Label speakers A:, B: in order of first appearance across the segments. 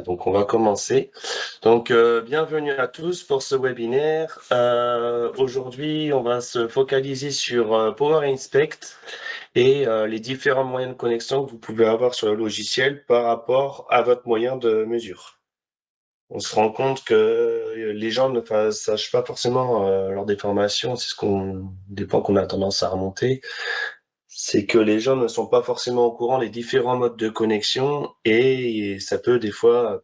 A: Donc, on va commencer. Donc, bienvenue à tous pour ce webinaire. Aujourd'hui, on va se focaliser sur Power Inspect et les différents moyens de connexion que vous pouvez avoir sur le logiciel par rapport à votre moyen de mesure. On se rend compte que les gens ne sachent pas forcément lors des formations, des points qu'on a tendance à remonter, c'est que les gens ne sont pas forcément au courant des différents modes de connexion et ça peut des fois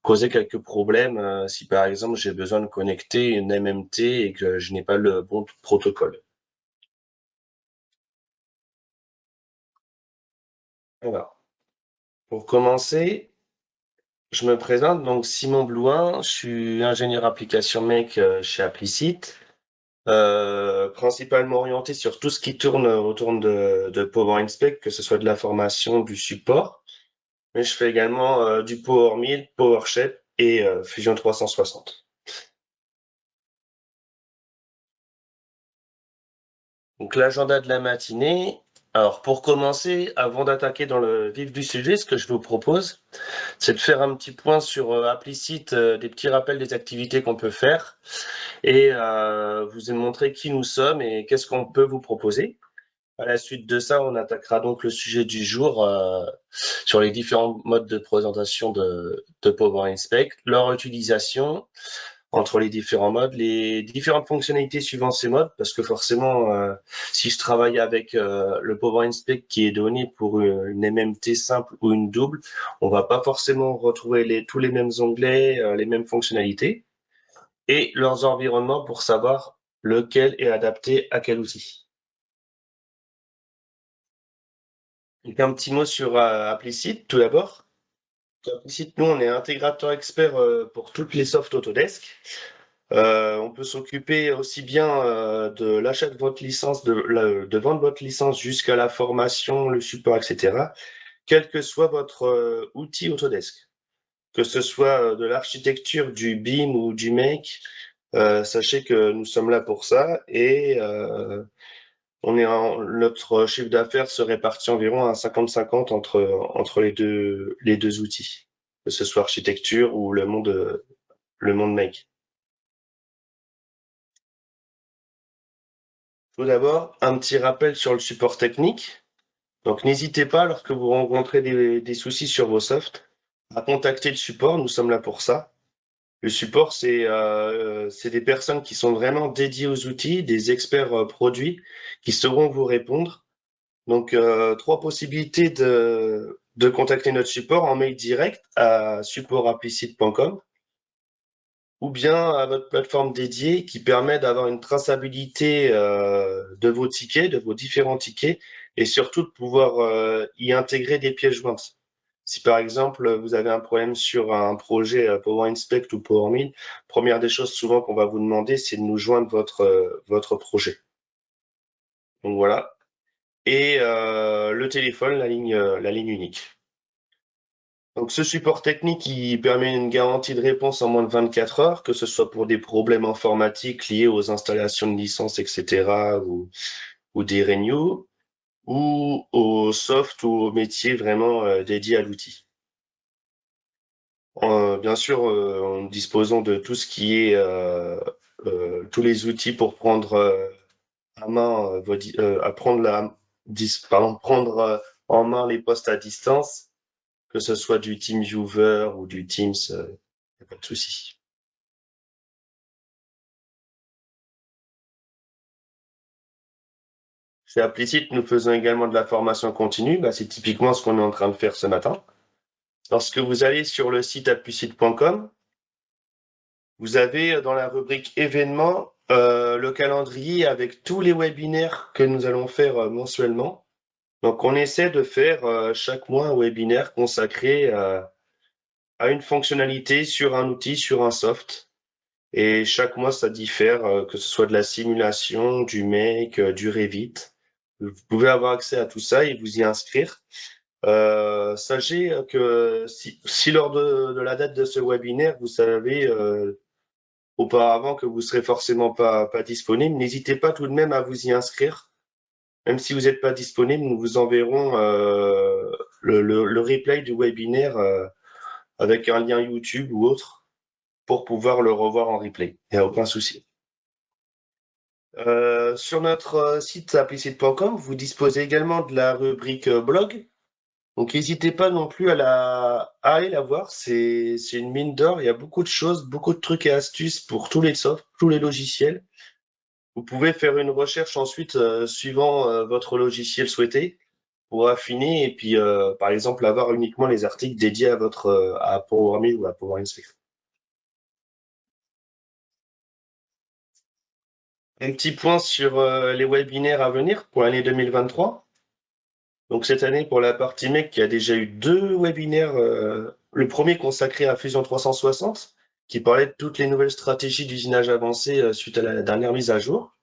A: causer quelques problèmes si par exemple j'ai besoin de connecter une MMT et que je n'ai pas le bon protocole. Alors, pour commencer, je me présente, donc Simon Blouin, je suis ingénieur application mec chez Applicit, principalement orienté sur tout ce qui tourne autour de Power Inspect, que ce soit de la formation, du support, mais je fais également du Power Mill, PowerShell et Fusion 360. Donc l'agenda de la matinée. Alors pour commencer, avant d'attaquer dans le vif du sujet, ce que je vous propose, c'est de faire un petit point sur Applicit, des petits rappels des activités qu'on peut faire et vous montrer qui nous sommes et qu'est-ce qu'on peut vous proposer. À la suite de ça, on attaquera donc le sujet du jour sur les différents modes de présentation de Power Inspect, leur utilisation, entre les différents modes, les différentes fonctionnalités suivant ces modes, parce que forcément, si je travaille avec le Power Inspect qui est donné pour une MMT simple ou une double, on va pas forcément retrouver tous les mêmes onglets, les mêmes fonctionnalités, et leurs environnements pour savoir lequel est adapté à quel outil. Donc, un petit mot sur Applicit, tout d'abord. Applicit, nous, on est intégrateur expert pour toutes les softs Autodesk. On peut s'occuper aussi bien de l'achat de votre licence, de vendre votre licence jusqu'à la formation, le support, etc. Quel que soit votre outil Autodesk, que ce soit de l'architecture, du BIM ou du Make, sachez que nous sommes là pour ça et notre chiffre d'affaires se répartit environ à 50-50 entre les deux outils, que ce soit architecture ou le monde Make. Tout d'abord, un petit rappel sur le support technique. Donc, n'hésitez pas, lorsque vous rencontrez des soucis sur vos softs, à contacter le support. Nous sommes là pour ça. Le support, c'est des personnes qui sont vraiment dédiées aux outils, des experts produits qui sauront vous répondre. Donc, trois possibilités de contacter notre support en mail direct à support@applicit.com ou bien à votre plateforme dédiée qui permet d'avoir une traçabilité de vos tickets, de vos différents tickets, et surtout de pouvoir y intégrer des pièces jointes. Si par exemple vous avez un problème sur un projet Power Inspect ou Power Mill, première des choses souvent qu'on va vous demander, c'est de nous joindre votre projet. Donc voilà. Et le téléphone, la ligne unique. Donc, ce support technique, il permet une garantie de réponse en moins de 24 heures, que ce soit pour des problèmes informatiques liés aux installations de licences, etc., ou des renews, ou au soft ou au métier vraiment dédié à l'outil. Bien sûr, en disposant de tout ce qui est tous les outils pour prendre à main prendre en main les postes à distance, que ce soit du TeamViewer ou du Teams, y a pas de souci. Chez Applicit, nous faisons également de la formation continue. C'est typiquement ce qu'on est en train de faire ce matin. Lorsque vous allez sur le site applicit.com, vous avez dans la rubrique événements le calendrier avec tous les webinaires que nous allons faire mensuellement. Donc, on essaie de faire chaque mois un webinaire consacré à une fonctionnalité sur un outil, sur un soft. Et chaque mois, ça diffère, que ce soit de la simulation, du Make, du Revit. Vous pouvez avoir accès à tout ça et vous y inscrire. Sachez que si lors de la date de ce webinaire, vous savez auparavant que vous serez forcément pas disponible, n'hésitez pas tout de même à vous y inscrire. Même si vous n'êtes pas disponible, nous vous enverrons le replay du webinaire avec un lien YouTube ou autre pour pouvoir le revoir en replay. Il n'y a aucun souci. Sur notre site applicite.com, vous disposez également de la rubrique blog. Donc n'hésitez pas non plus à aller la voir. C'est une mine d'or. Il y a beaucoup de choses, beaucoup de trucs et astuces pour tous les softs, tous les logiciels. Vous pouvez faire une recherche ensuite suivant votre logiciel souhaité pour affiner et puis par exemple avoir uniquement les articles dédiés à votre à PowerMill ou à PowerInspect. Un petit point sur les webinaires à venir pour l'année 2023. Donc cette année pour la partie mec, il y a déjà eu 2 webinaires. Le premier consacré à Fusion 360 qui parlait de toutes les nouvelles stratégies d'usinage avancé suite à la dernière mise à jour.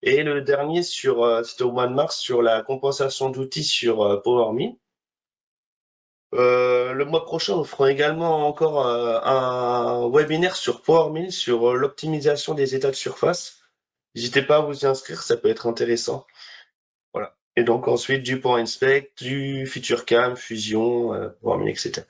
A: Et le dernier c'était au mois de mars sur la compensation d'outils sur PowerMill. Le mois prochain, nous ferons également encore un webinaire sur PowerMill sur l'optimisation des états de surface. N'hésitez pas à vous y inscrire, ça peut être intéressant. Voilà. Et donc ensuite du PowerInspect, du FeatureCam, Fusion, PowerMill, etc.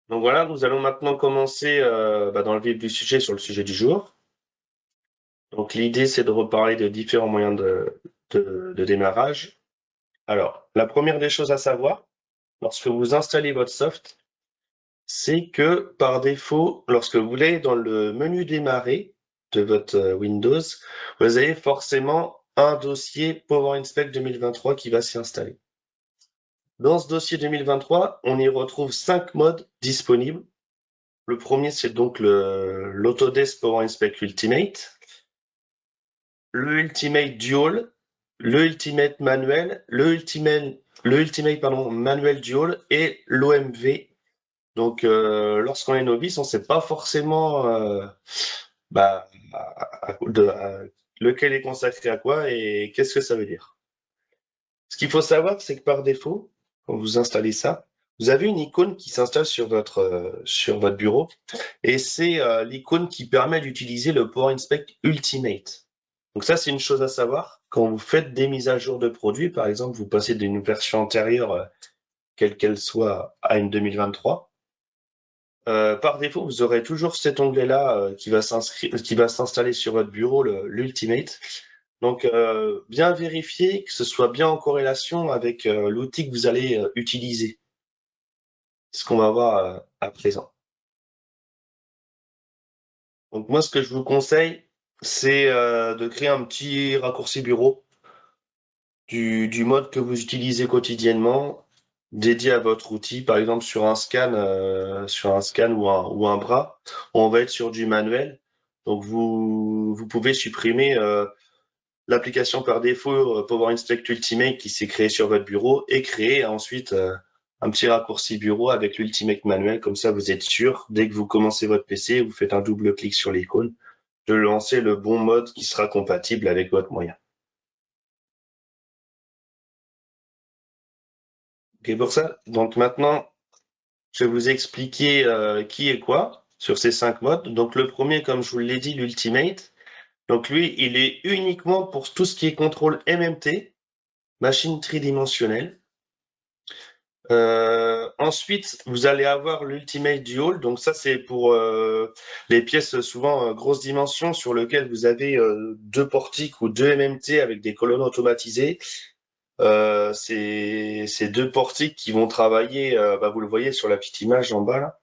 A: Donc voilà, nous allons maintenant commencer dans le vif du sujet sur le sujet du jour. Donc l'idée, c'est de reparler de différents moyens de démarrage. Alors, la première des choses à savoir, lorsque vous installez votre soft, c'est que par défaut, lorsque vous allez dans le menu démarrer de votre Windows, vous avez forcément un dossier PowerInspect 2023 qui va s'y installer. Dans ce dossier 2023, on y retrouve 5 modes disponibles. Le premier, c'est donc l'Autodesk PowerInspect Ultimate, le Ultimate Dual, le Ultimate Manuel, le Ultimate Manuel Dual et l'OMV. Donc, lorsqu'on est novice, on ne sait pas forcément bah, lequel est consacré à quoi et qu'est-ce que ça veut dire. Ce qu'il faut savoir, c'est que par défaut, quand vous installez ça, vous avez une icône qui s'installe sur votre bureau et c'est l'icône qui permet d'utiliser le PowerInspect Ultimate. Donc ça, c'est une chose à savoir. Quand vous faites des mises à jour de produits, par exemple, vous passez d'une version antérieure, quelle qu'elle soit, à une 2023, par défaut, vous aurez toujours cet onglet-là qui va s'installer sur votre bureau, l'Ultimate. Donc, bien vérifier que ce soit bien en corrélation avec l'outil que vous allez utiliser. C'est ce qu'on va voir à présent. Donc moi, ce que je vous conseille, c'est de créer un petit raccourci bureau du mode que vous utilisez quotidiennement, dédié à votre outil. Par exemple, sur un scan ou un bras, on va être sur du manuel. Donc vous pouvez supprimer l'application par défaut PowerInspect Ultimate qui s'est créée sur votre bureau et créer ensuite un petit raccourci bureau avec l'Ultimate manuel. Comme ça, vous êtes sûr, dès que vous commencez votre PC, vous faites un double clic sur l'icône, de lancer le bon mode qui sera compatible avec votre moyen. Ok, pour ça, donc maintenant, je vais vous expliquer qui est quoi sur ces 5 modes. Donc le premier, comme je vous l'ai dit, l'Ultimate. Donc lui, il est uniquement pour tout ce qui est contrôle MMT, machine tridimensionnelle. Ensuite, vous allez avoir l'Ultimate Dual. Donc ça, c'est pour les pièces souvent grosses dimensions sur lesquelles vous avez 2 portiques ou 2 MMT avec des colonnes automatisées. Ces 2 portiques qui vont travailler, vous le voyez sur la petite image en bas là,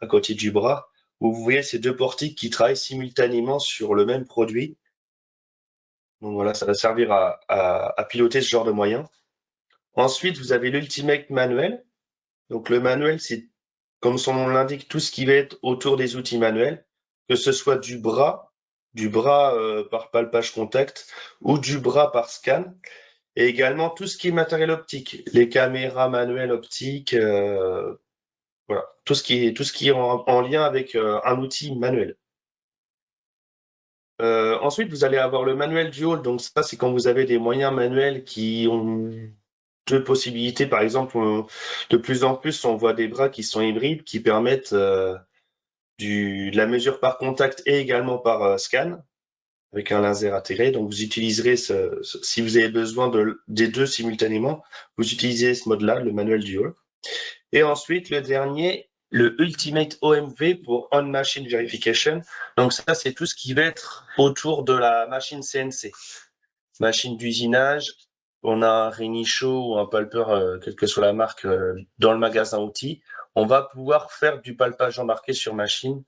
A: à côté du bras, où vous voyez ces 2 portiques qui travaillent simultanément sur le même produit. Donc voilà, ça va servir à piloter ce genre de moyen. Ensuite, vous avez l'Ultimate Manuel. Donc le manuel, c'est comme son nom l'indique, tout ce qui va être autour des outils manuels, que ce soit du bras par palpage contact ou du bras par scan, et également tout ce qui est matériel optique, les caméras manuelles optiques, voilà, tout ce qui est en lien avec un outil manuel. Ensuite, vous allez avoir le manuel dual, donc ça c'est quand vous avez des moyens manuels qui ont 2 possibilités. Par exemple, de plus en plus, on voit des bras qui sont hybrides, qui permettent de la mesure par contact et également par scan. avec un laser intégré. Donc, vous utiliserez si vous avez besoin des deux simultanément, vous utilisez ce mode-là, le manuel dual. Et ensuite, le dernier, le Ultimate OMV pour On-Machine Verification. Donc ça, c'est tout ce qui va être autour de la machine CNC. Machine d'usinage, on a un Renicho ou un palpeur, quelle que soit la marque, dans le magasin outils. On va pouvoir faire du palpage embarqué sur machine.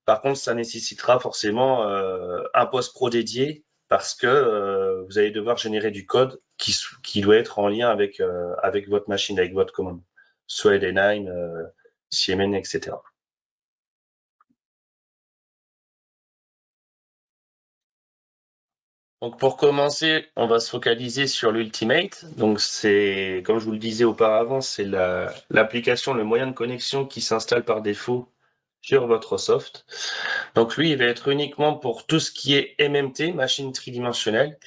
A: Par contre, ça nécessitera forcément un post-pro dédié parce que vous allez devoir générer du code qui doit être en lien avec votre machine, avec votre commande, soit LN9, CMN, etc. Donc pour commencer, on va se focaliser sur l'Ultimate. Donc c'est, comme je vous le disais auparavant, c'est l'application, le moyen de connexion qui s'installe par défaut sur votre soft. Donc lui, il va être uniquement pour tout ce qui est MMT, machine tridimensionnelle.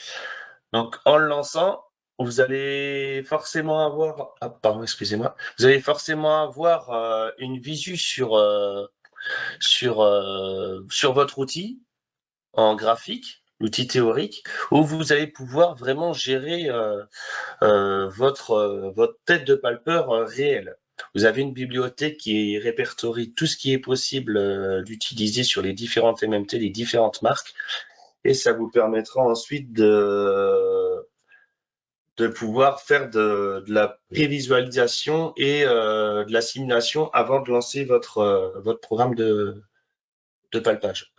A: Donc en le lançant, vous allez forcément avoir, pardon, excusez-moi, vous allez forcément avoir une visu sur votre outil en graphique, l'outil théorique, où vous allez pouvoir vraiment gérer votre tête de palpeur réelle. Vous avez une bibliothèque qui répertorie tout ce qui est possible d'utiliser sur les différentes MMT, les différentes marques, et ça vous permettra ensuite de pouvoir faire de la prévisualisation et de la simulation avant de lancer votre programme de palpage.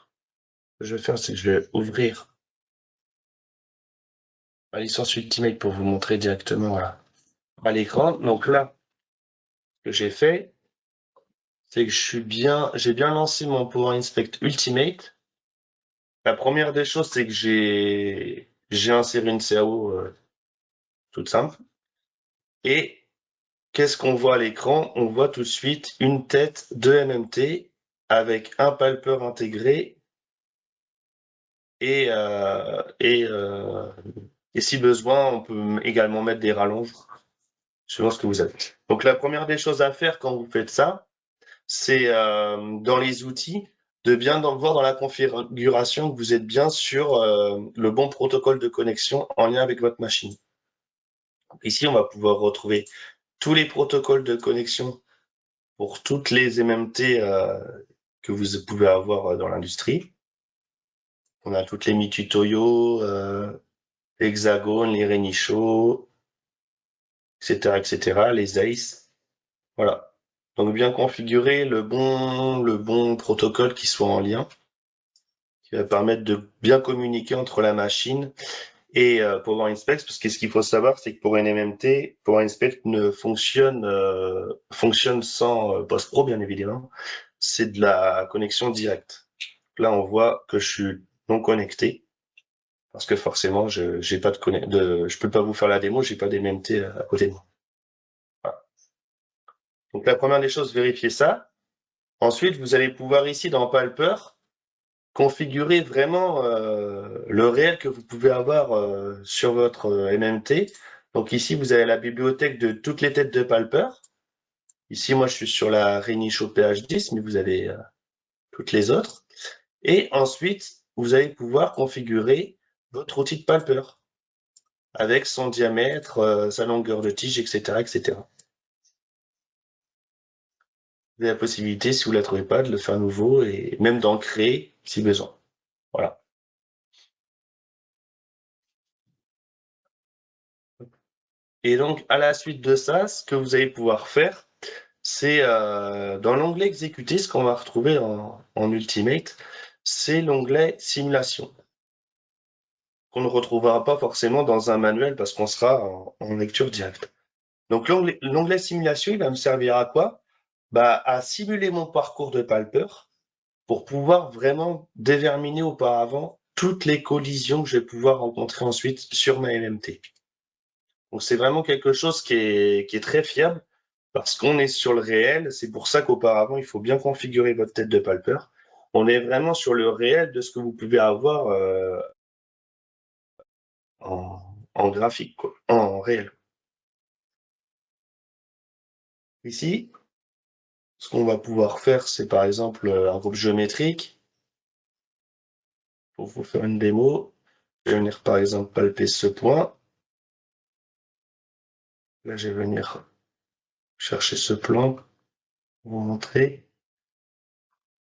A: Ce que je vais faire, c'est que je vais ouvrir ma licence Ultimate pour vous montrer directement voilà, à l'écran. Donc là, ce que j'ai fait, c'est que j'ai bien lancé mon Power Inspect Ultimate. La première des choses, c'est que j'ai inséré une CAO toute simple. Et qu'est-ce qu'on voit à l'écran? On voit tout de suite une tête de MMT avec un palpeur intégré et, et si besoin, on peut également mettre des rallonges selon ce que vous avez. Donc la première des choses à faire quand vous faites ça, c'est dans les outils de bien voir dans la configuration que vous êtes bien sur le bon protocole de connexion en lien avec votre machine. Ici, on va pouvoir retrouver tous les protocoles de connexion pour toutes les MMT que vous pouvez avoir dans l'industrie. On a toutes les Mitu Toyo, Hexagone, les Renicho, etc., etc., les ACE. Voilà. Donc bien configurer le bon protocole qui soit en lien, qui va permettre de bien communiquer entre la machine et Power Inspect, parce que ce qu'il faut savoir, c'est que pour une MMT, Power Inspect ne fonctionne sans post-pro, bien évidemment. C'est de la connexion directe. Là, on voit que je suis non connecté, parce que forcément, je peux pas vous faire la démo, j'ai pas d'MMT à côté de moi. Voilà. Donc la première des choses, vérifiez ça. Ensuite, vous allez pouvoir ici dans Palper configurer vraiment le réel que vous pouvez avoir sur votre MMT. Donc ici, vous avez la bibliothèque de toutes les têtes de Palper. Ici, moi, je suis sur la Renicho PH10, mais vous avez toutes les autres. Et ensuite, vous allez pouvoir configurer votre outil de Palper avec son diamètre, sa longueur de tige, etc., etc. Vous avez la possibilité, si vous ne la trouvez pas, de le faire à nouveau et même d'en créer si besoin. Voilà. Et donc, à la suite de ça, ce que vous allez pouvoir faire, c'est dans l'onglet exécuter, ce qu'on va retrouver en Ultimate, c'est l'onglet simulation, qu'on ne retrouvera pas forcément dans un manuel parce qu'on sera en lecture directe. Donc l'onglet simulation, il va me servir à quoi? Bah, à simuler mon parcours de palpeur pour pouvoir vraiment déterminer auparavant toutes les collisions que je vais pouvoir rencontrer ensuite sur ma MMT. Donc c'est vraiment quelque chose qui est très fiable parce qu'on est sur le réel. C'est pour ça qu'auparavant, il faut bien configurer votre tête de palpeur. On est vraiment sur le réel de ce que vous pouvez avoir en graphique, quoi, en réel. Ici, ce qu'on va pouvoir faire, c'est par exemple un groupe géométrique. pour vous faire une démo. Je vais venir par exemple palper ce point. Là, je vais venir chercher ce plan pour vous montrer.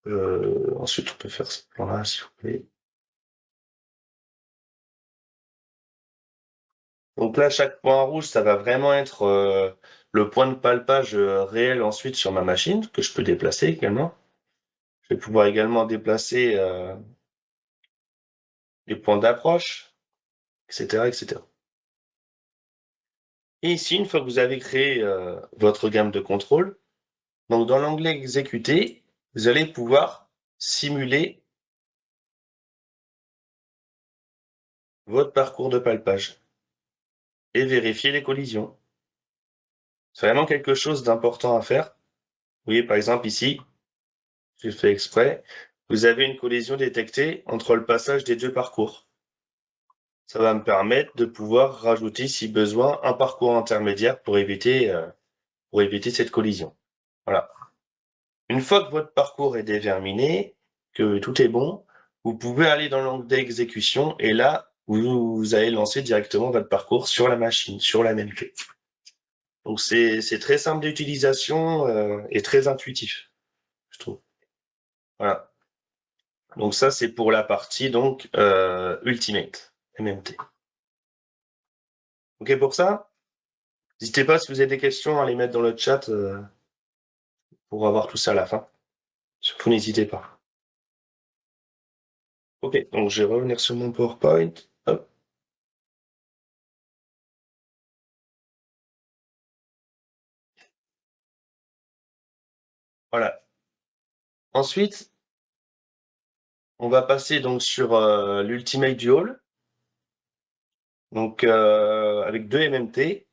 A: Ensuite, on peut faire ce plan-là, s'il vous plaît. Donc là, chaque point rouge, ça va vraiment être le point de palpage réel ensuite sur ma machine, que je peux déplacer également. Je vais pouvoir également déplacer les points d'approche, etc., etc. Et ici, une fois que vous avez créé votre gamme de contrôle, donc dans l'onglet exécuter, vous allez pouvoir simuler votre parcours de palpage et vérifier les collisions. C'est vraiment quelque chose d'important à faire. Vous voyez, par exemple, ici, j'ai fait exprès, vous avez une collision détectée entre le passage des deux parcours. Ça va me permettre de pouvoir rajouter, si besoin, un parcours intermédiaire pour éviter cette collision. Voilà. Une fois que votre parcours est déterminé, que tout est bon, vous pouvez aller dans l'onglet d'exécution et là, vous allez lancer directement votre parcours sur la machine, sur la même clé. Donc c'est très simple d'utilisation et très intuitif, je trouve. Voilà. Donc ça c'est pour la partie donc Ultimate MMT. Ok pour ça? N'hésitez pas si vous avez des questions à les mettre dans le chat pour avoir tout ça à la fin. Surtout n'hésitez pas. Ok, donc je vais revenir sur mon PowerPoint. Hop. Voilà. Ensuite, on va passer donc sur l'Ultimate Dual. Donc avec deux MMT.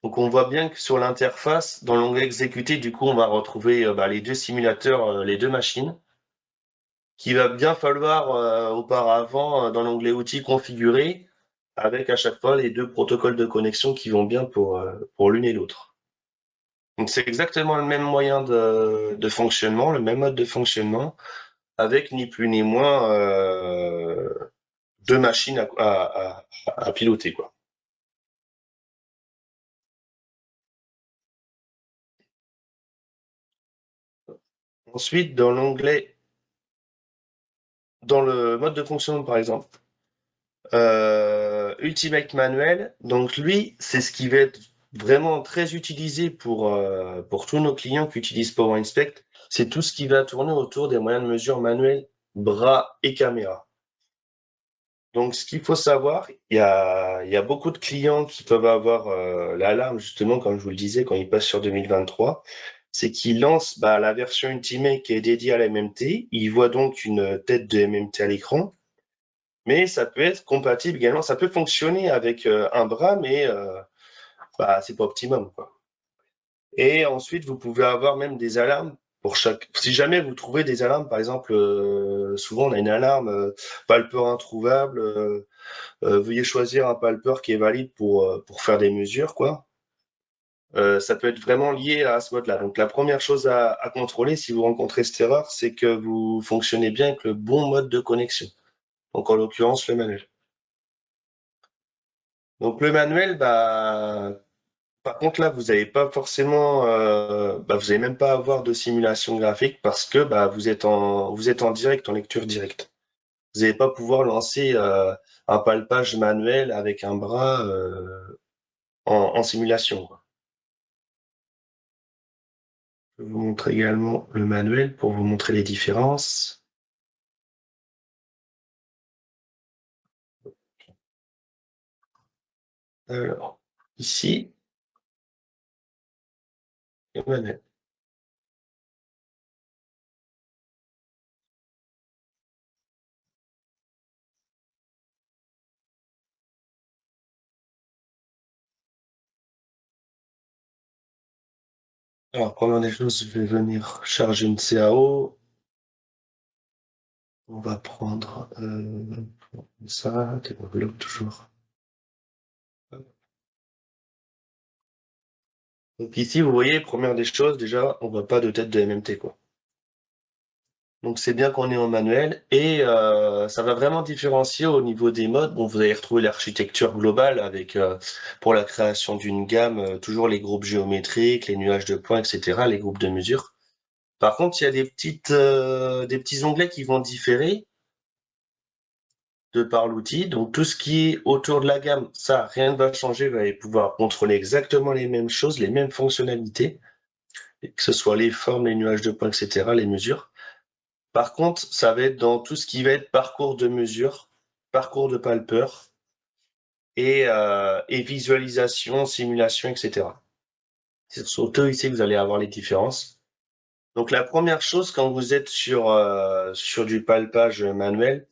A: Donc on voit bien que sur l'interface, dans l'onglet exécuter, du coup, on va retrouver les deux simulateurs, les deux machines. Qu'il va bien falloir auparavant, dans l'onglet outils configurer, avec à chaque fois les deux protocoles de connexion qui vont bien pour l'une et l'autre. Donc c'est exactement le même moyen de fonctionnement, le même mode de fonctionnement, avec ni plus ni moins deux machines à piloter, quoi. Ensuite, dans le mode de fonctionnement, par exemple, Ultimate Manuel, donc lui, c'est ce qui va être vraiment très utilisé pour tous nos clients qui utilisent Power Inspect. C'est tout ce qui va tourner autour des moyens de mesure manuels, bras et caméra. Donc, ce qu'il faut savoir, il y a beaucoup de clients qui peuvent avoir l'alarme, justement, comme je vous le disais, quand ils passent sur 2023, c'est qu'ils lancent la version Ultimate qui est dédiée à la MMT. Ils voient donc une tête de MMT à l'écran, mais ça peut être compatible également, ça peut fonctionner avec un bras, mais c'est pas optimum, quoi. Et ensuite, vous pouvez avoir même des alarmes pour chaque. Si jamais vous trouvez des alarmes, par exemple, souvent on a une alarme palpeur introuvable. Veuillez choisir un palpeur qui est valide pour faire des mesures, quoi. Ça peut être vraiment lié à ce mode-là. Donc la première chose à contrôler si vous rencontrez cette erreur, c'est que vous fonctionnez bien avec le bon mode de connexion. Donc en l'occurrence le manuel. Donc le manuel, par contre là, vous n'avez pas forcément, vous n'allez même pas avoir de simulation graphique parce que vous êtes en direct, en lecture directe. Vous n'allez pas pouvoir lancer un palpage manuel avec un bras en simulation, quoi. Je vais vous montrer également le manuel pour vous montrer les différences. Alors, ici, le manuel. Alors, première des choses, je vais venir charger une CAO. On va prendre ça, développe toujours. Donc ici, vous voyez, première des choses, déjà, on voit pas de tête de MMT, quoi. Donc c'est bien qu'on est en manuel et ça va vraiment différencier au niveau des modes. Bon, vous allez retrouver l'architecture globale avec pour la création d'une gamme toujours les groupes géométriques, les nuages de points, etc., les groupes de mesure. Par contre, il y a des petits onglets qui vont différer de par l'outil. Donc tout ce qui est autour de la gamme, ça, rien ne va changer. Vous allez pouvoir contrôler exactement les mêmes choses, les mêmes fonctionnalités, que ce soit les formes, les nuages de points, etc., les mesures. Par contre, ça va être dans tout ce qui va être parcours de mesure, parcours de palpeur et visualisation, simulation, etc. C'est surtout ici que vous allez avoir les différences. Donc la première chose quand vous êtes sur du palpage manuel,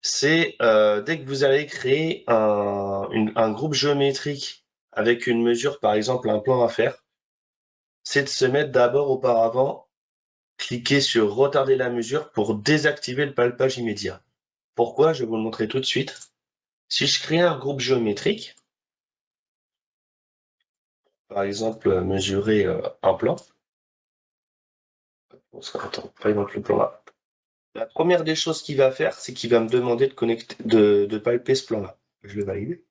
A: c'est dès que vous allez créer un groupe géométrique avec une mesure, par exemple un plan à faire, c'est de se mettre d'abord auparavant, cliquer sur retarder la mesure pour désactiver le palpage immédiat. Pourquoi? Je vais vous le montrer tout de suite. Si je crée un groupe géométrique, par exemple mesurer un plan, par exemple le plan là, la première des choses qu'il va faire, c'est qu'il va me demander de palper ce plan-là. Je vais valider.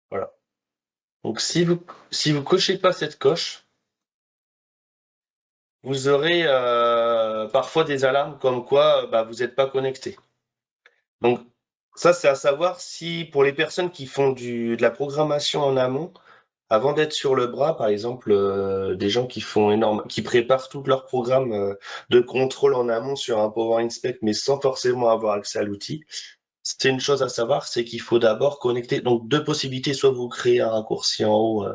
A: Voilà. Donc si vous cochez pas cette coche, vous aurez parfois des alarmes comme quoi bah, vous n'êtes pas connecté. Donc ça, c'est à savoir si pour les personnes qui font de la programmation en amont, avant d'être sur le bras, par exemple, des gens qui préparent tout leur programme de contrôle en amont sur un Power Inspect, mais sans forcément avoir accès à l'outil, c'est une chose à savoir, c'est qu'il faut d'abord connecter. Donc deux possibilités, soit vous créez un raccourci en haut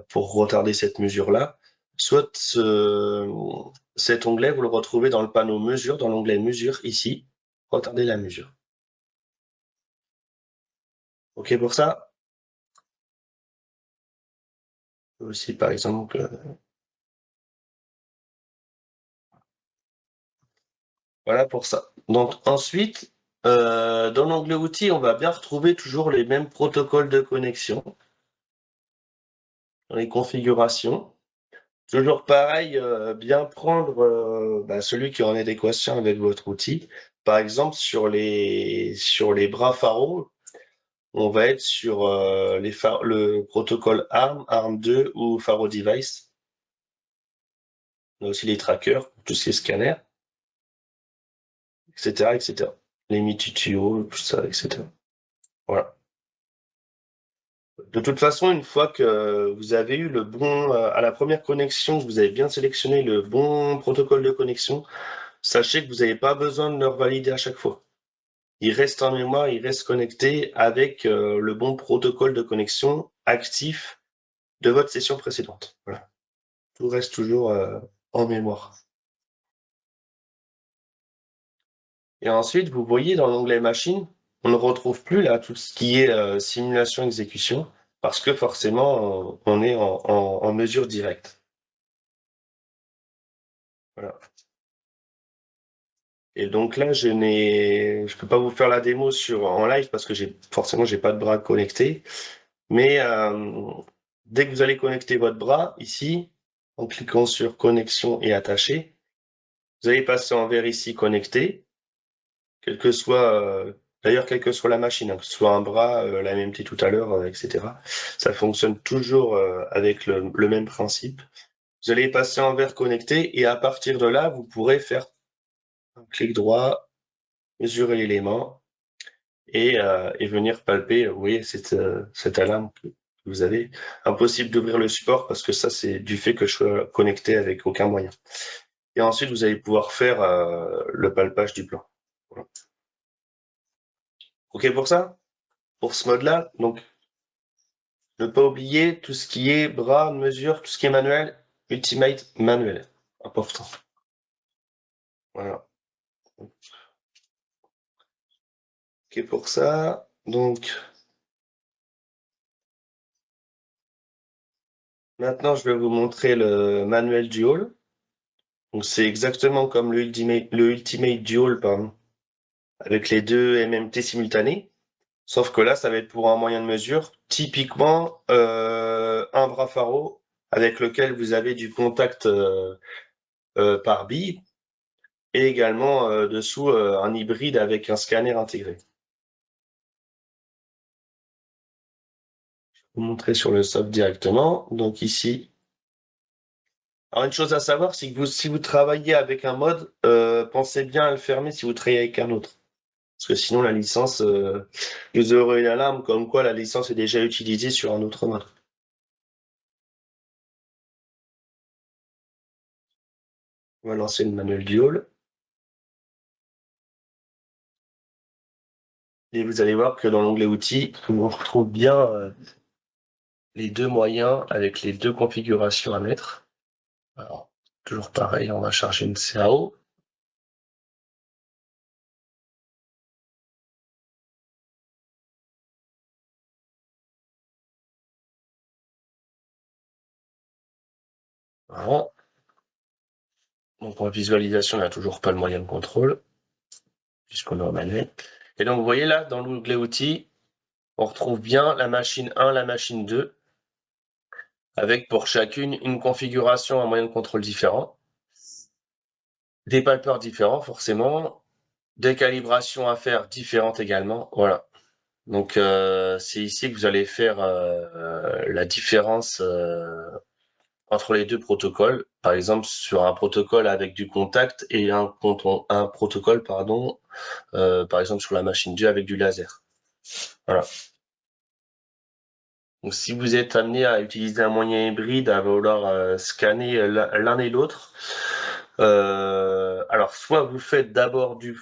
A: pour retarder cette mesure-là, soit cet onglet, vous le retrouvez dans le panneau mesure, dans l'onglet mesure ici, retarder la mesure. OK pour ça? Aussi, par exemple, voilà pour ça. Donc ensuite, dans l'onglet outils, on va bien retrouver toujours les mêmes protocoles de connexion dans les configurations. Toujours pareil, bien prendre bah, celui qui est en adéquation avec votre outil. Par exemple, sur les bras Faro, on va être sur le protocole ARM, ARM2 ou Faro Device. On a aussi les trackers, tout ce qui est scanner, etc., etc. Les MITUTIO, tout ça, etc. Voilà. De toute façon, une fois que vous avez eu le bon, à la première connexion, que vous avez bien sélectionné le bon protocole de connexion, sachez que vous n'avez pas besoin de le revalider à chaque fois. Il reste en mémoire, il reste connecté avec le bon protocole de connexion actif de votre session précédente. Voilà. Tout reste toujours en mémoire. Et ensuite, vous voyez dans l'onglet machine, on ne retrouve plus là tout ce qui est simulation exécution parce que forcément on est en mesure directe. Voilà. Et donc là, je peux pas vous faire la démo en live parce que forcément j'ai pas de bras connecté. Mais dès que vous allez connecter votre bras ici, en cliquant sur connexion et attacher, vous allez passer en vert ici connecté, quel que soit d'ailleurs quelle que soit la machine, hein, que ce soit un bras, la MMT tout à l'heure, etc. Ça fonctionne toujours avec le même principe. Vous allez passer en vert connecté et à partir de là, vous pourrez faire un clic droit, mesurer l'élément et venir palper. Vous voyez cette alarme que vous avez. Impossible d'ouvrir le support parce que ça, c'est du fait que je sois connecté avec aucun moyen. Et ensuite, vous allez pouvoir faire le palpage du plan. Voilà. OK pour ça? Pour ce mode-là, donc ne pas oublier tout ce qui est bras, mesure, tout ce qui est manuel, ultimate manuel. Important. Voilà. OK pour ça. Donc, maintenant, je vais vous montrer le manuel dual. Donc, c'est exactement comme le Ultimate Dual, pardon, avec les deux MMT simultanés. Sauf que là, ça va être pour un moyen de mesure, typiquement un bras pharo avec lequel vous avez du contact par bille et également dessous un hybride avec un scanner intégré. Je vais vous montrer sur le soft directement. Donc ici. Alors une chose à savoir, c'est que si vous travaillez avec un mode, pensez bien à le fermer si vous travaillez avec un autre. Parce que sinon la licence, vous aurez une alarme comme quoi la licence est déjà utilisée sur un autre mode. On va lancer le manuel du hall. Et vous allez voir que dans l'onglet outils, on retrouve bien les deux moyens avec les deux configurations à mettre. Alors, toujours pareil, on va charger une CAO. Voilà. Donc en visualisation, il n'y a toujours pas le moyen de contrôle, puisqu'on est en manuel. Et donc vous voyez là, dans l'onglet outils, on retrouve bien la machine 1, la machine 2, avec pour chacune une configuration, un moyen de contrôle différent, des palpeurs différents forcément, des calibrations à faire différentes également. Voilà. Donc c'est ici que vous allez faire la différence entre les deux protocoles. Par exemple, sur un protocole avec du contact et un protocole, pardon, par exemple sur la machine 2 avec du laser. Voilà. Donc si vous êtes amené à utiliser un moyen hybride, à vouloir scanner l'un et l'autre, alors soit vous faites d'abord du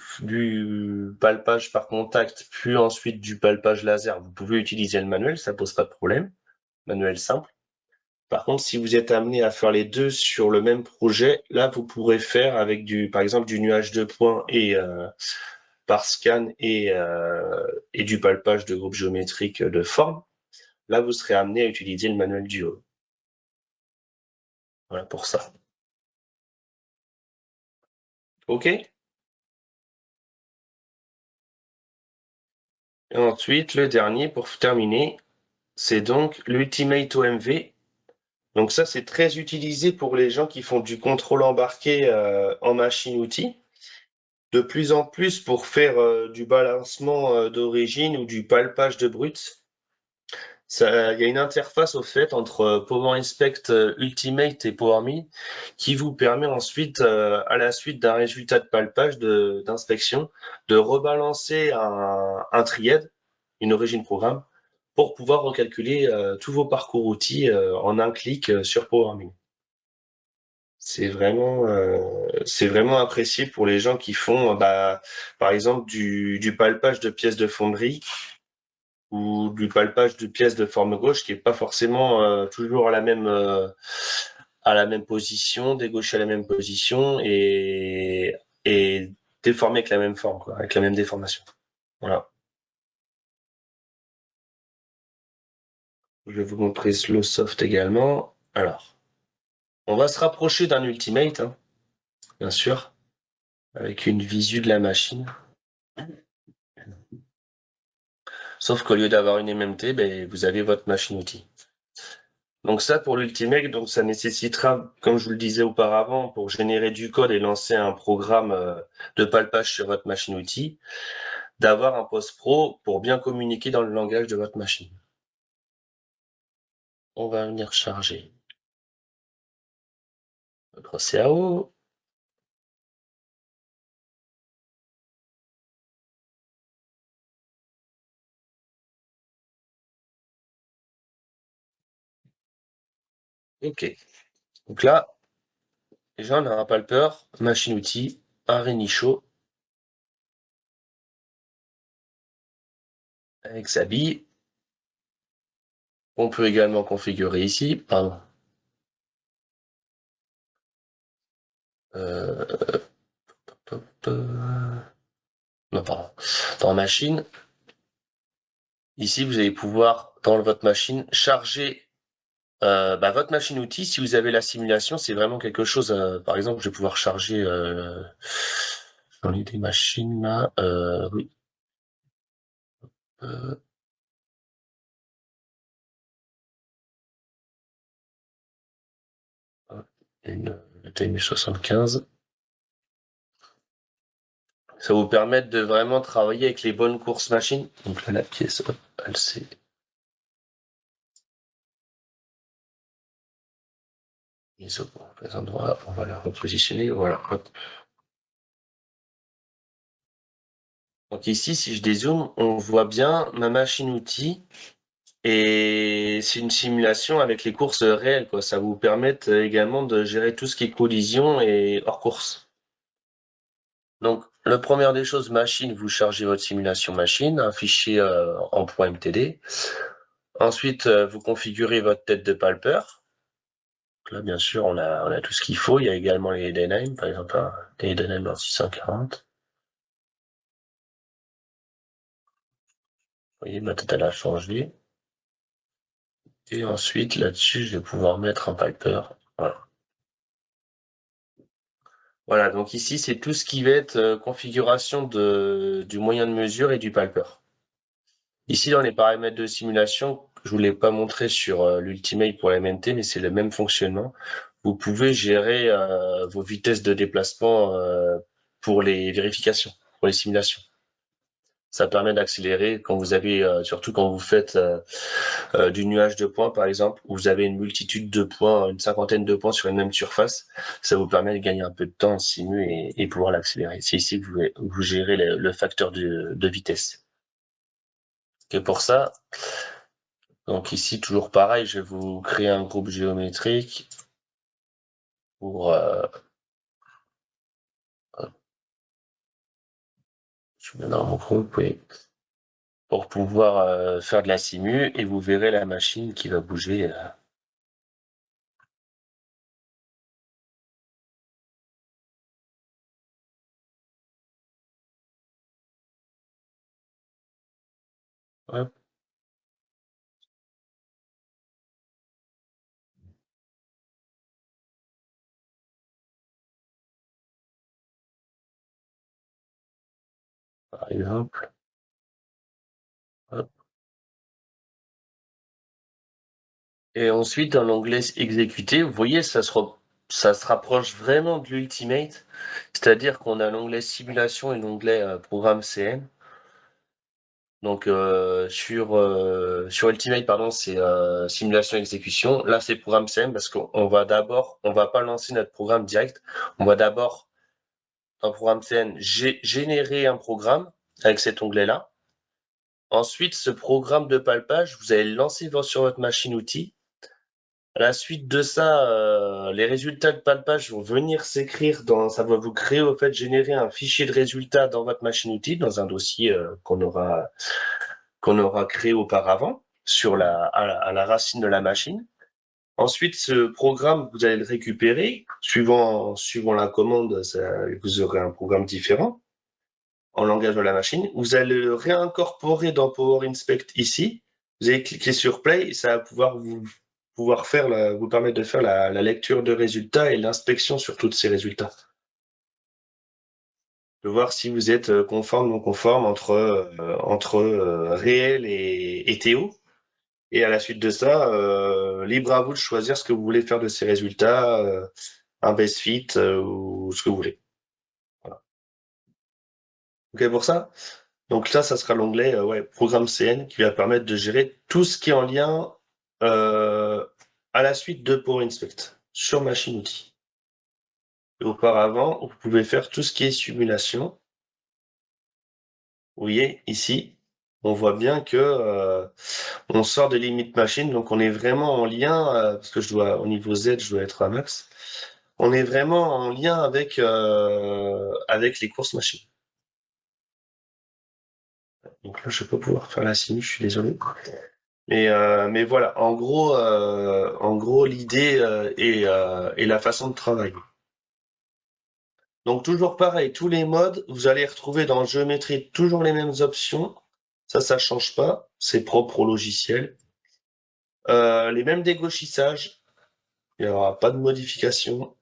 A: palpage par contact, puis ensuite du palpage laser. Vous pouvez utiliser le manuel, ça pose pas de problème, manuel simple. Par contre, si vous êtes amené à faire les deux sur le même projet, là vous pourrez faire avec par exemple du nuage de points et par scan et du palpage de groupes géométriques de forme. Là, vous serez amené à utiliser le manuel du haut. Voilà pour ça. OK? Et ensuite, le dernier, pour terminer, c'est donc l'Ultimate OMV. Donc ça, c'est très utilisé pour les gens qui font du contrôle embarqué en machine-outil. De plus en plus pour faire du balancement d'origine ou du palpage de brut. Il y a une interface au fait entre Power Inspect Ultimate et PowerMe qui vous permet ensuite, à la suite d'un résultat de palpage d'inspection, de rebalancer un triade, une origine programme, pour pouvoir recalculer tous vos parcours outils en un clic sur PowerMe. C'est vraiment apprécié pour les gens qui font, par exemple, du palpage de pièces de fonderie ou du palpage de pièces de forme gauche qui est pas forcément toujours à la même position, dégauché à la même position et déformé avec la même forme, quoi, avec la même déformation. Voilà. Je vais vous montrer le soft également. Alors, on va se rapprocher d'un Ultimate, hein, bien sûr, avec une visu de la machine. Sauf qu'au lieu d'avoir une MMT, ben, vous avez votre machine-outil. Donc ça, pour l'Ultimate, donc ça nécessitera, comme je vous le disais auparavant, pour générer du code et lancer un programme de palpage sur votre machine-outil, d'avoir un post-pro pour bien communiquer dans le langage de votre machine. On va venir charger notre CAO. OK. Donc là, déjà, on a un palpeur, machine-outil, un Renichot avec sa bille. On peut également configurer ici, pardon. Non, pardon. Dans machine, ici, vous allez pouvoir, dans votre machine, charger votre machine-outil. Si vous avez la simulation, c'est vraiment quelque chose. Par exemple, je vais pouvoir charger dans les machines là. Oui. Une TN 75. Ça vous permet de vraiment travailler avec les bonnes courses machines. Donc là, la pièce, hop, elle s'est... mise au bon endroit. On va la repositionner. Voilà. Hop. Donc ici, si je dézoome, on voit bien ma machine-outil. Et c'est une simulation avec les courses réelles, quoi. Ça vous permet également de gérer tout ce qui est collision et hors course. Donc, la première des choses, machine, vous chargez votre simulation machine, un fichier en .mtd. Ensuite, vous configurez votre tête de palpeur. Là, bien sûr, on a tout ce qu'il faut. Il y a également les Edenheim, par exemple, les Edenheim en 640. Vous voyez, ma tête, elle a changé. Et ensuite, là-dessus, je vais pouvoir mettre un palpeur. Voilà. Voilà, donc ici, c'est tout ce qui va être configuration du moyen de mesure et du palpeur. Ici, dans les paramètres de simulation, je ne vous l'ai pas montré sur l'Ultimate pour la MNT, mais c'est le même fonctionnement. Vous pouvez gérer vos vitesses de déplacement pour les vérifications, pour les simulations. Ça permet d'accélérer quand vous avez, surtout quand vous faites du nuage de points, par exemple, où vous avez une multitude de points, une cinquantaine de points sur une même surface. Ça vous permet de gagner un peu de temps en simu et pouvoir l'accélérer. C'est ici que vous gérez le facteur de vitesse. Et pour ça, donc ici, toujours pareil, je vais vous créer un groupe géométrique pour... je mets dans mon groupe, oui, pour pouvoir faire de la simu et vous verrez la machine qui va bouger. Hop. Par exemple. Hop. Et ensuite, dans l'onglet exécuter, vous voyez, ça se rapproche vraiment de l'Ultimate. C'est-à-dire qu'on a l'onglet simulation et l'onglet programme CN. Donc sur Ultimate, pardon, c'est simulation exécution. Là, c'est programme CN parce qu'on va pas lancer notre programme direct. On va d'abord, dans programme CN, générer un programme avec cet onglet-là. Ensuite, ce programme de palpage, vous allez le lancer sur votre machine outil. À la suite de ça, les résultats de palpage vont venir s'écrire ça va vous créer, au fait, générer un fichier de résultats dans votre machine outil, dans un dossier qu'on aura créé auparavant à la racine de la machine. Ensuite, ce programme, vous allez le récupérer. Suivant la commande, vous aurez un programme différent en langage de la machine. Vous allez le réincorporer dans Power Inspect ici. Vous allez cliquer sur Play et ça va pouvoir vous permettre de faire la lecture de résultats et l'inspection sur tous ces résultats. De voir si vous êtes conforme ou non conforme entre réel et Théo. Et à la suite de ça, libre à vous de choisir ce que vous voulez faire de ces résultats, un best fit ou ce que vous voulez. Voilà. OK pour ça? Donc là, ça sera l'onglet Programme CN qui va permettre de gérer tout ce qui est en lien à la suite de Power Inspect sur machine outil. Et auparavant, vous pouvez faire tout ce qui est simulation. Vous voyez ici, on voit bien que on sort des limites machine, donc on est vraiment en lien, parce que au niveau Z, je dois être à max. On est vraiment en lien avec les courses machines. Donc là, je vais pas pouvoir faire la simu, je suis désolé. Mais voilà, en gros, l'idée et la façon de travailler. Donc toujours pareil, tous les modes, vous allez retrouver dans géométrie toujours les mêmes options. Ça change pas, c'est propre au logiciel. Les mêmes dégauchissages, il n'y aura pas de modification.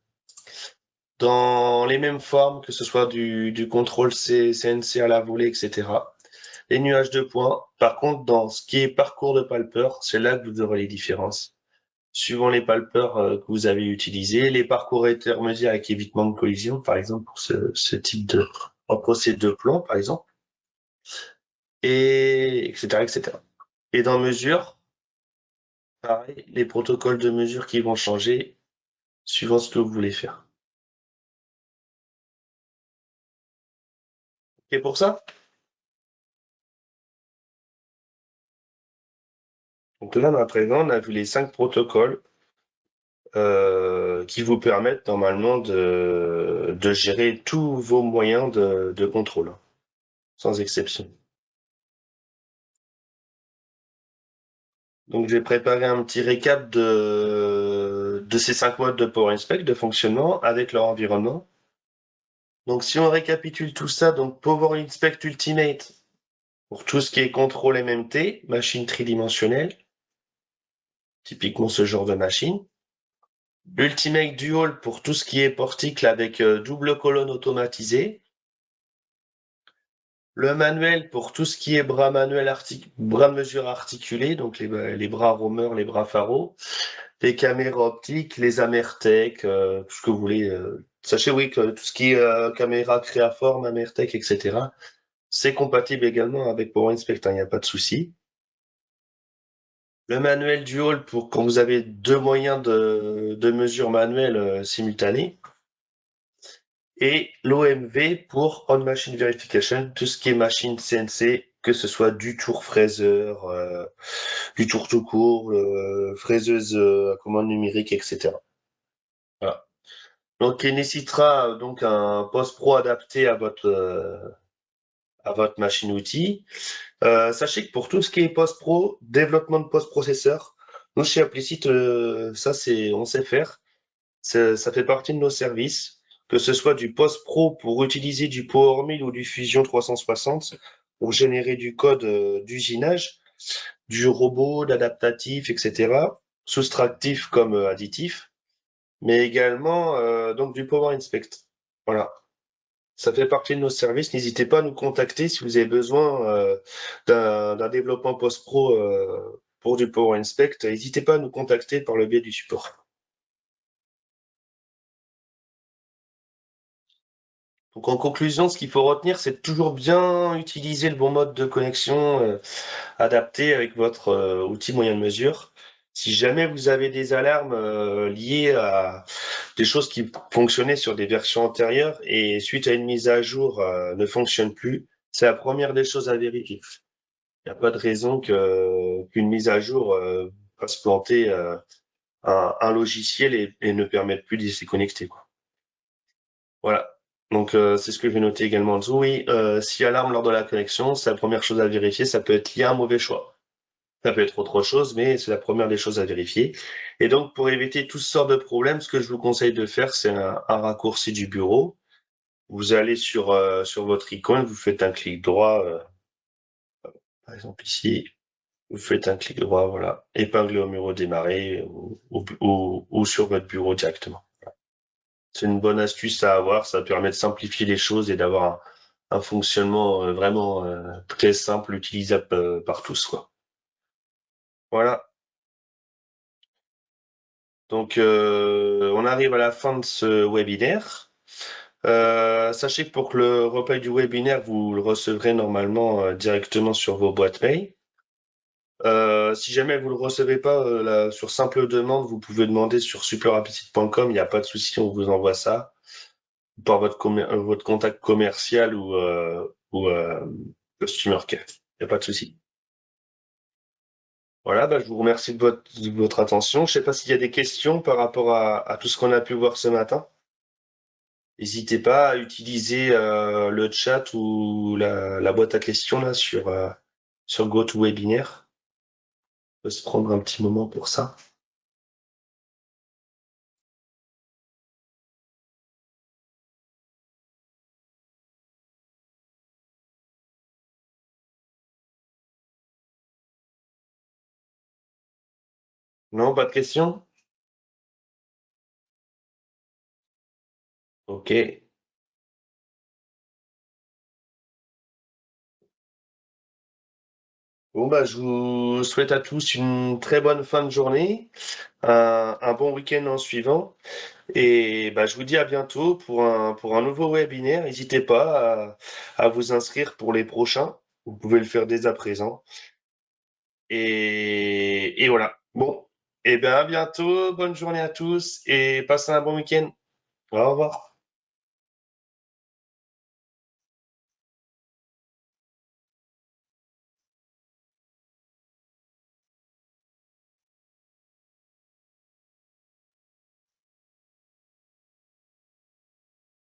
A: Dans les mêmes formes, que ce soit du contrôle C, CNC à la volée, etc. les nuages de points. Par contre, dans ce qui est parcours de palpeur, c'est là que vous aurez les différences. Suivant les palpeurs que vous avez utilisés, les parcours intermédiaires avec évitement de collision, par exemple, pour ce type de, entre ces deux plans, par exemple, et etc., etc. Et dans mesure, pareil, les protocoles de mesure qui vont changer suivant ce que vous voulez faire. Et pour ça, donc là, à présent, on a vu les 5 protocoles qui vous permettent normalement de gérer tous vos moyens de contrôle, sans exception. Donc, j'ai préparé un petit récap de ces 5 modes de Power Inspect de fonctionnement avec leur environnement. Donc, si on récapitule tout ça, donc Power Inspect Ultimate pour tout ce qui est contrôle MMT, machine tridimensionnelle, typiquement ce genre de machine. L'Ultimate Dual pour tout ce qui est porticle avec double colonne automatisée. Le manuel pour tout ce qui est bras manuel bras de mesure articulés, donc les bras roamers, les bras pharo, les caméras optiques, les Amertec, tout ce que vous voulez. Sachez oui que tout ce qui est caméra créaforme, Amertec, etc. C'est compatible également avec Power Inspect, il n'y a pas de souci. Le manuel dual pour quand vous avez deux moyens de mesure manuelle simultanés. Et l'OMV pour On Machine Verification, tout ce qui est machine CNC, que ce soit du tour fraiseur, du tour tout court, fraiseuse à commande numérique, etc. Voilà. Donc, il nécessitera donc un post-pro adapté à votre machine outil. Sachez que pour tout ce qui est post-pro, développement de post-processeur, nous chez Applicit, ça c'est, on sait faire. Ça fait partie de nos services, que ce soit du post-pro pour utiliser du PowerMill ou du Fusion 360 pour générer du code d'usinage, du robot, d'adaptatif, etc. Soustractif comme additif, mais également donc du Power Inspect. Voilà. Ça fait partie de nos services. N'hésitez pas à nous contacter si vous avez besoin d'un développement post-pro pour du Power Inspect. N'hésitez pas à nous contacter par le biais du support. Donc en conclusion, ce qu'il faut retenir, c'est de toujours bien utiliser le bon mode de connexion adapté avec votre outil moyen de mesure. Si jamais vous avez des alarmes liées à des choses qui fonctionnaient sur des versions antérieures et suite à une mise à jour ne fonctionnent plus, c'est la première des choses à vérifier. Il n'y a pas de raison qu'une mise à jour fasse planter un logiciel et ne permette plus d'y se connecter, quoi. Voilà. Donc c'est ce que je vais noter également en dessous. Oui, si alarme lors de la connexion, c'est la première chose à vérifier. Ça peut être lié à un mauvais choix. Ça peut être autre chose, mais c'est la première des choses à vérifier. Et donc pour éviter toutes sortes de problèmes, ce que je vous conseille de faire, c'est un raccourci du bureau. Vous allez sur votre icône, vous faites un clic droit, par exemple ici, vous faites un clic droit, voilà, épingler au bureau démarrer ou sur votre bureau directement. C'est une bonne astuce à avoir, ça permet de simplifier les choses et d'avoir un fonctionnement vraiment très simple, utilisable par tous, quoi. Voilà. Donc, on arrive à la fin de ce webinaire. Sachez que pour que le replay du webinaire, vous le recevrez normalement directement sur vos boîtes mail. Si jamais vous le recevez pas sur simple demande, vous pouvez demander sur superapicite.com, il n'y a pas de souci, on vous envoie ça par votre contact commercial ou customer care. Il n'y a pas de souci. Voilà, bah, je vous remercie de votre attention. Je ne sais pas s'il y a des questions par rapport à tout ce qu'on a pu voir ce matin. N'hésitez pas à utiliser le chat ou la boîte à questions là sur GoToWebinar. On peut se prendre un petit moment pour ça. Non, pas de questions? Ok. Bon, bah, je vous souhaite à tous une très bonne fin de journée, un bon week-end en suivant. Et bah, je vous dis à bientôt pour un nouveau webinaire. N'hésitez pas à vous inscrire pour les prochains. Vous pouvez le faire dès à présent. Et voilà. Bon, et bien à bientôt. Bonne journée à tous et passez un bon week-end. Au revoir.